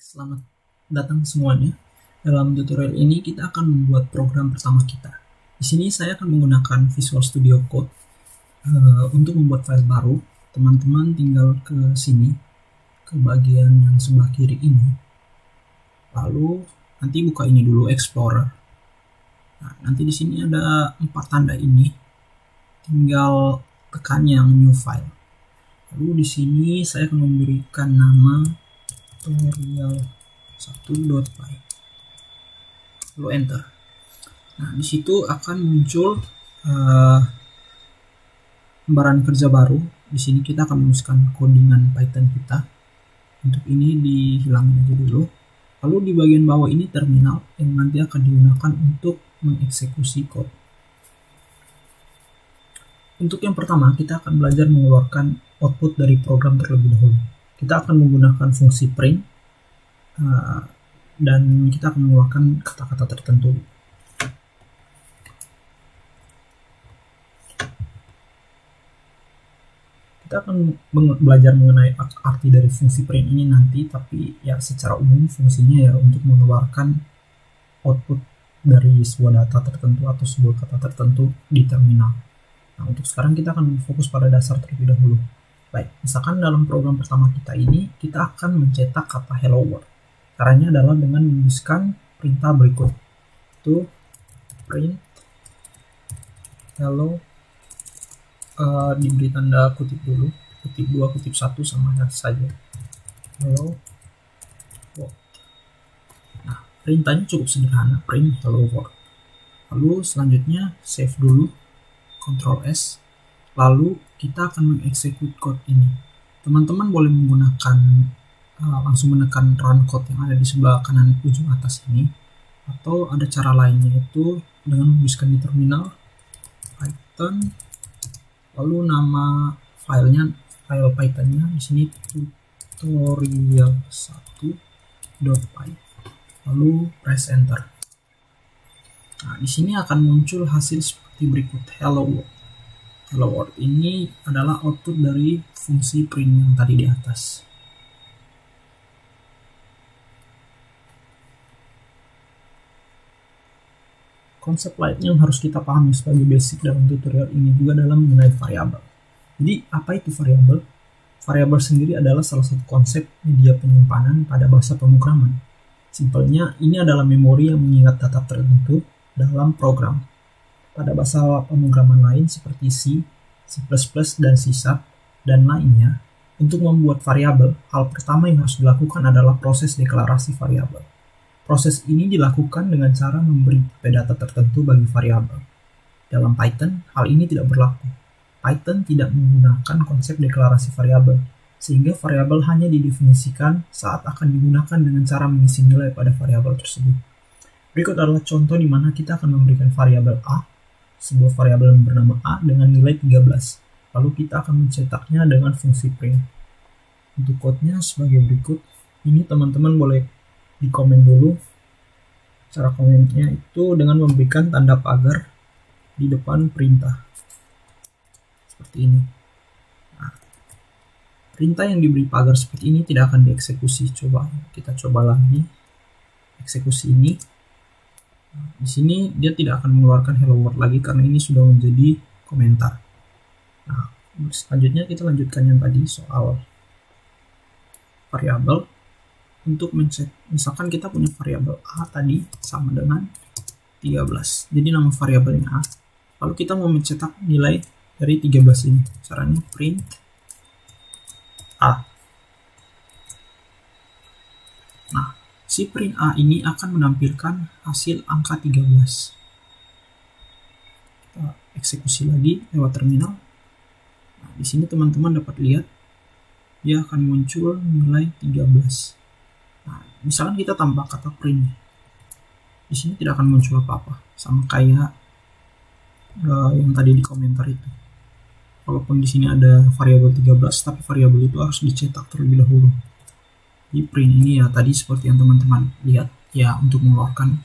Selamat datang semuanya. Dalam tutorial ini kita akan membuat program pertama kita. Di sini saya akan menggunakan Visual Studio Code untuk membuat file baru. Teman-teman tinggal ke sini, ke bagian yang sebelah kiri ini. Lalu nanti buka ini dulu, Explorer. Nah, nanti di sini ada 4 tanda ini. Tinggal tekan yang New File. Lalu di sini saya akan memberikan nama tutorial1.py, lalu enter. Nah, di situ akan muncul lembaran kerja baru. Di sini kita akan menuliskan codingan Python kita. Untuk ini dihilangin aja dulu. Lalu di bagian bawah ini terminal yang nanti akan digunakan untuk mengeksekusi code. Untuk yang pertama, kita akan belajar mengeluarkan output dari program terlebih dahulu. Kita akan menggunakan fungsi print dan kita akan mengeluarkan kata-kata tertentu. Kita akan belajar mengenai arti dari fungsi print ini nanti, tapi ya secara umum fungsinya ya untuk mengeluarkan output dari sebuah data tertentu atau sebuah kata tertentu di terminal. Nah, untuk sekarang kita akan fokus pada dasar terlebih dahulu. Baik, misalkan dalam program pertama kita ini, kita akan mencetak kata hello world. Caranya adalah dengan menuliskan perintah berikut. Itu print hello, diberi tanda kutip dulu, kutip 2, kutip 1 sama saja. Hello world. Nah, perintahnya cukup sederhana, print hello world. Lalu selanjutnya save dulu, Ctrl S. Lalu kita akan mengeksekut code ini. Teman-teman boleh menggunakan langsung menekan run code yang ada di sebelah kanan ujung atas ini, atau ada cara lainnya, itu dengan menuliskan di terminal Python, lalu nama filenya, file Pythonnya di sini tutorial1.py, lalu press enter. Nah, di sini akan muncul hasil seperti berikut, hello world. Hello world ini adalah output dari fungsi print yang tadi di atas. Konsep lain yang harus kita pahami sebagai basic dalam tutorial ini juga dalam mengenai variabel. Jadi, apa itu variabel? Variabel sendiri adalah salah satu konsep media penyimpanan pada bahasa pemrograman. Simpelnya, ini adalah memori yang mengingat data tertentu dalam program. Pada bahasa pemrograman lain seperti C, C++, dan C#, dan lainnya, untuk membuat variabel, hal pertama yang harus dilakukan adalah proses deklarasi variabel. Proses ini dilakukan dengan cara memberi data tertentu bagi variabel. Dalam Python, hal ini tidak berlaku. Python tidak menggunakan konsep deklarasi variabel, sehingga variabel hanya didefinisikan saat akan digunakan dengan cara mengisi nilai pada variabel tersebut. Berikut adalah contoh di mana kita akan memberikan variabel A, sebuah variabel yang bernama A dengan nilai 13. Lalu kita akan mencetaknya dengan fungsi print. Untuk code-nya sebagai berikut. Ini teman-teman boleh dikomen dulu. Cara komennya itu dengan memberikan tanda pagar di depan perintah. Seperti ini. Nah, perintah yang diberi pagar seperti ini tidak akan dieksekusi. Kita coba lagi. Eksekusi ini. Di sini dia tidak akan mengeluarkan hello world lagi karena ini sudah menjadi komentar. Nah, selanjutnya kita lanjutkan yang tadi soal variabel. Untuk misalkan kita punya variabel A tadi sama dengan 13. Jadi nama variabelnya A. Lalu kita mau mencetak nilai dari 13 ini. Caranya print A. Nah, si print A ini akan menampilkan hasil angka 13. Kita eksekusi lagi lewat terminal. Nah, di sini teman-teman dapat lihat dia akan muncul nilai 13. Nah, misalkan kita tambah kata print, di sini tidak akan muncul apa-apa, sama kayak yang tadi di komentar itu. Walaupun di sini ada variabel 13, tapi variabel itu harus dicetak terlebih dahulu. Di print ini ya tadi seperti yang teman-teman lihat ya, untuk mengeluarkan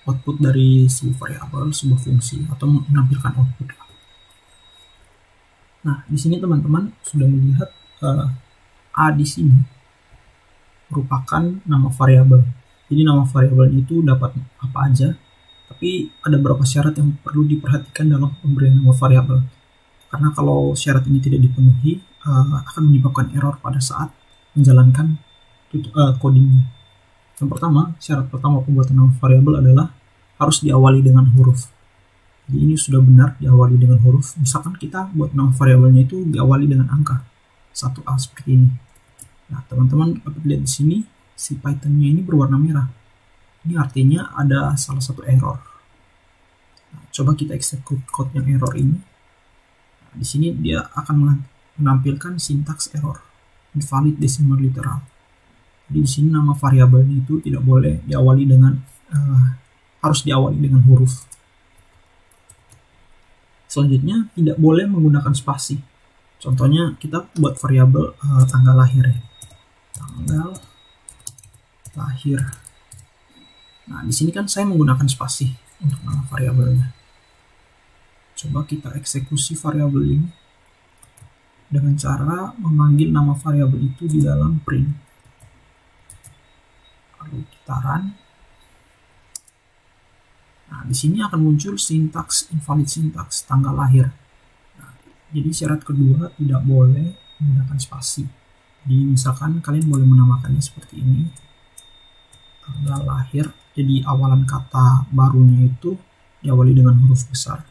output dari sebuah variabel, sebuah fungsi, atau menampilkan output. Nah, di sini teman-teman sudah melihat A di sini merupakan nama variabel. Jadi nama variabel itu dapat apa aja, tapi ada beberapa syarat yang perlu diperhatikan dalam pemberian nama variabel. Karena kalau syarat ini tidak dipenuhi, akan menyebabkan error pada saat menjalankan codingnya. Yang pertama, syarat pertama pembuatan nama variabel adalah harus diawali dengan huruf. Jadi ini sudah benar diawali dengan huruf. Misalkan kita buat nama variabelnya itu diawali dengan angka 1A seperti ini. Nah, teman-teman dapat lihat di sini si Python-nya ini berwarna merah. Ini artinya ada salah satu error. Nah, coba kita execute code yang error ini. Nah, di sini dia akan menampilkan sintaks error, invalid decimal literal. Jadi di sini nama variabelnya itu tidak boleh diawali dengan harus diawali dengan huruf. Selanjutnya, tidak boleh menggunakan spasi. Contohnya, kita buat variabel tanggal lahir ya. Tanggal lahir. Nah, di sini kan saya menggunakan spasi untuk nama variabelnya. Coba kita eksekusi variabel ini dengan cara memanggil nama variabel itu di dalam print. Lalu kita run. Nah, di sini akan muncul sintaks invalid sintaks tanggal lahir. Nah, jadi syarat kedua tidak boleh menggunakan spasi. Jadi misalkan kalian boleh menamakannya seperti ini, tanggal lahir. Jadi awalan kata barunya itu diawali dengan huruf besar.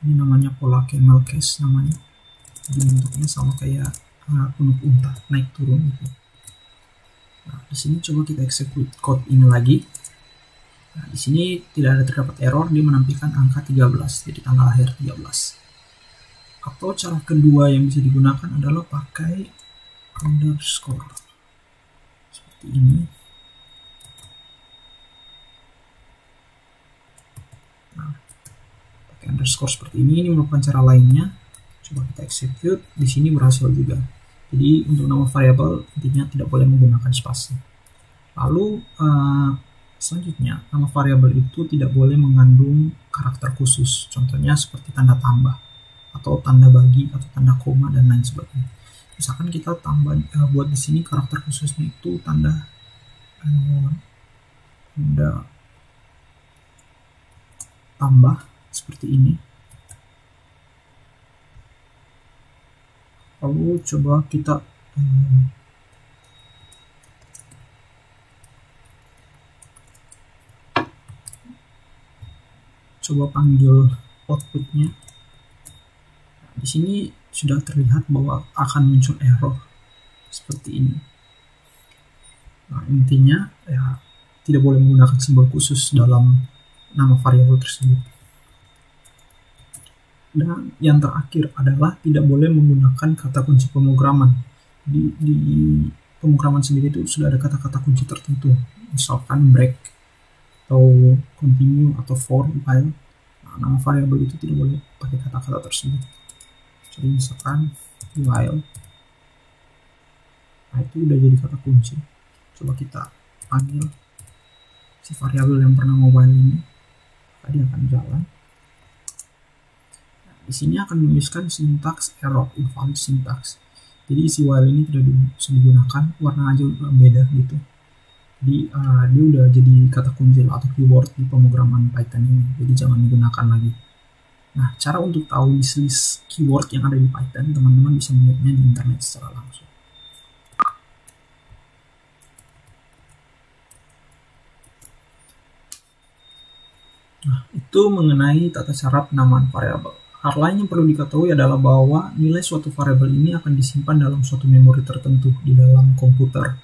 Ini namanya pola camel case namanya. Jadi bentuknya sama kayak punuk unta, naik turun gitu. Nah, di sini coba kita execute code ini lagi. Nah, di sini tidak ada terdapat error, dia menampilkan angka 13, jadi tanggal lahir 13. Atau cara kedua yang bisa digunakan adalah pakai underscore. Seperti ini. Nah, pakai underscore seperti ini merupakan cara lainnya. Coba kita execute, di sini berhasil juga. Jadi untuk nama variabel intinya tidak boleh menggunakan spasi. Lalu selanjutnya, nama variabel itu tidak boleh mengandung karakter khusus, contohnya seperti tanda tambah, atau tanda bagi, atau tanda koma, dan lain sebagainya. Misalkan kita buat di sini karakter khususnya itu tanda tambah, seperti ini. Lalu coba kita panggil outputnya. Nah, di sini sudah terlihat bahwa akan muncul error seperti ini. Nah, intinya ya tidak boleh menggunakan simbol khusus dalam nama variabel tersebut. Dan yang terakhir adalah tidak boleh menggunakan kata kunci pemrograman. Di pemrograman sendiri itu sudah ada kata-kata kunci tertentu, misalkan break atau continue atau for while. Nah, nama variabel itu tidak boleh pakai kata-kata tersebut. Jadi misalkan while, nah itu udah jadi kata kunci. Coba kita panggil si variabel yang bernama while ini, tadi akan jalan. Nah, di sini akan menuliskan sintaks error, invalid sintaks. Jadi si while ini tidak bisa digunakan, warna aja udah beda gitu. Jadi dia udah jadi kata kunci atau keyword di pemrograman Python ini, jadi jangan digunakan lagi. Nah, cara untuk tahu list keyword yang ada di Python, teman-teman bisa melihatnya di internet secara langsung. Nah, itu mengenai tata cara penamaan variabel. Hal lain yang perlu diketahui adalah bahwa nilai suatu variabel ini akan disimpan dalam suatu memori tertentu di dalam komputer.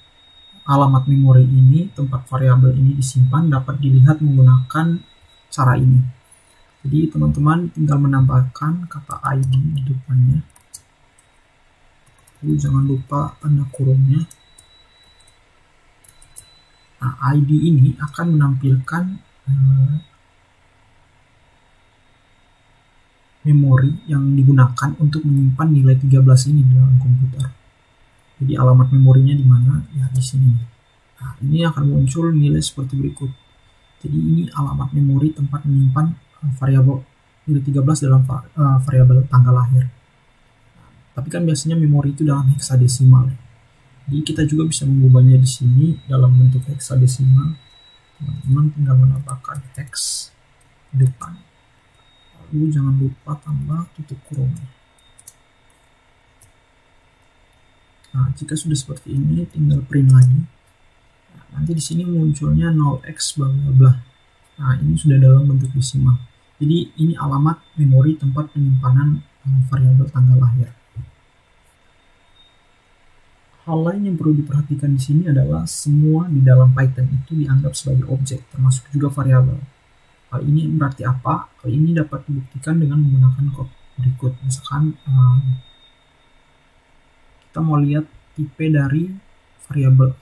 Alamat memori ini, tempat variabel ini disimpan, dapat dilihat menggunakan cara ini. Jadi teman-teman tinggal menambahkan kata ID di depannya. Lalu jangan lupa tanda kurungnya. Nah, ID ini akan menampilkan memori yang digunakan untuk menyimpan nilai 13 ini di dalam komputer. Jadi alamat memorinya di mana? Ya di sini. Nah, ini akan muncul nilai seperti berikut. Jadi ini alamat memori tempat menyimpan variabel nilai 13 dalam variabel tanggal lahir. Nah, tapi kan biasanya memori itu dalam heksadesimal. Jadi kita juga bisa mengubahnya di sini dalam bentuk heksadesimal. Teman-teman tinggal menambahkan hex depan. Lalu jangan lupa tambah tutup kurung. Nah, jika sudah seperti ini, tinggal print lagi. Nah, nanti di sini munculnya 0x bla bla bla. Nah, ini sudah dalam bentuk desimal. Jadi ini alamat memori tempat penyimpanan variabel tanggal lahir. Hal lain yang perlu diperhatikan di sini adalah semua di dalam Python itu dianggap sebagai objek, termasuk juga variabel. Hal ini berarti apa? Hal ini dapat dibuktikan dengan menggunakan kode berikut. Misalkan kita mau lihat tipe dari variabel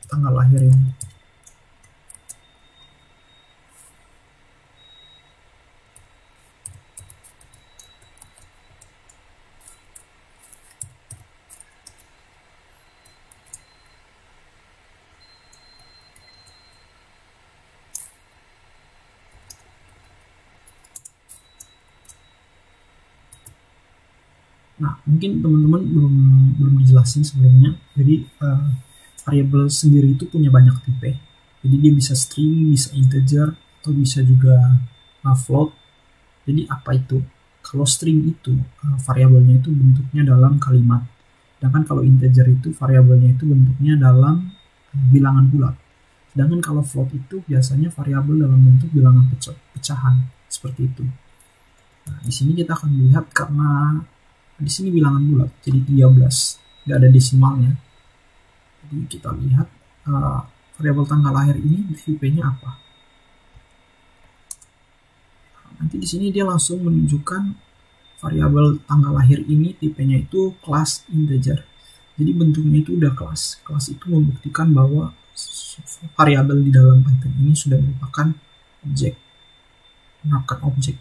tanggal lahir ini. Nah, mungkin teman-teman belum dijelasin sebelumnya. Jadi variabel sendiri itu punya banyak tipe. Jadi dia bisa string, bisa integer, atau bisa juga float. Jadi apa itu? Kalau string itu variabelnya itu bentuknya dalam kalimat. Sedangkan kalau integer itu variabelnya itu bentuknya dalam bilangan bulat. Sedangkan kalau float itu biasanya variabel dalam bentuk bilangan pecahan, seperti itu. Nah, di sini kita akan melihat karena di sini bilangan bulat, jadi 13, nggak ada desimalnya. Jadi kita lihat variabel tanggal lahir ini tipe-nya apa. Nanti di sini dia langsung menunjukkan variabel tanggal lahir ini tipenya itu kelas integer. Jadi bentuknya itu udah kelas. Kelas itu membuktikan bahwa variabel di dalam Python ini sudah merupakan objek, merupakan objek.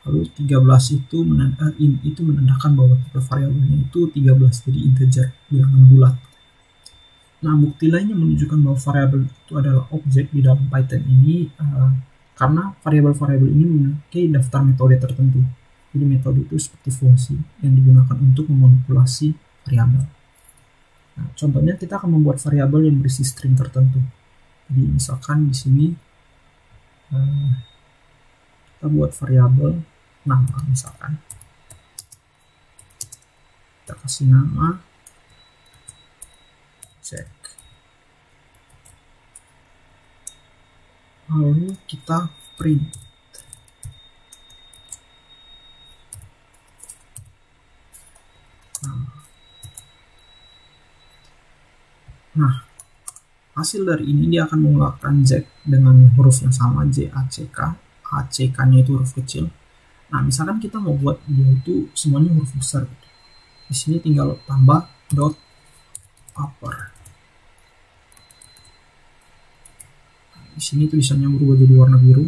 Lalu 13 itu menandakan bahwa tipe variabelnya itu 13, jadi integer, bilangan bulat. Nah, bukti lainnya menunjukkan bahwa variabel itu adalah objek di dalam Python ini karena variabel-variabel ini memiliki daftar metode tertentu. Jadi metode itu seperti fungsi yang digunakan untuk memanipulasi variabel. Nah, contohnya kita akan membuat variabel yang berisi string tertentu. Jadi misalkan di sini kita buat variabel nama, misalkan kita kasih nama check, lalu kita print. Nah, hasil dari ini dia akan mengeluarkan Z dengan huruf yang sama, JACK, ACK-nya itu huruf kecil. Nah, misalkan kita mau buat dia itu semuanya huruf besar gitu. Di sini tinggal tambah dot upper. Nah, di sini tulisannya berubah jadi warna biru.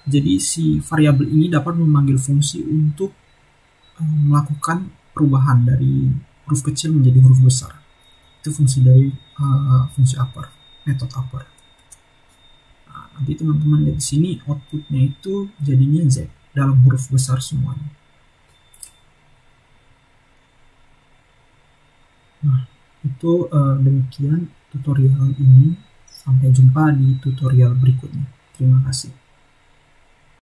Jadi si variabel ini dapat memanggil fungsi untuk melakukan perubahan dari huruf kecil menjadi huruf besar. Itu fungsi dari fungsi upper, metode upper. Nah, nanti teman-teman lihat di sini outputnya itu jadinya Z dalam huruf besar semuanya. Nah, itu demikian tutorial ini. Sampai jumpa di tutorial berikutnya. Terima kasih.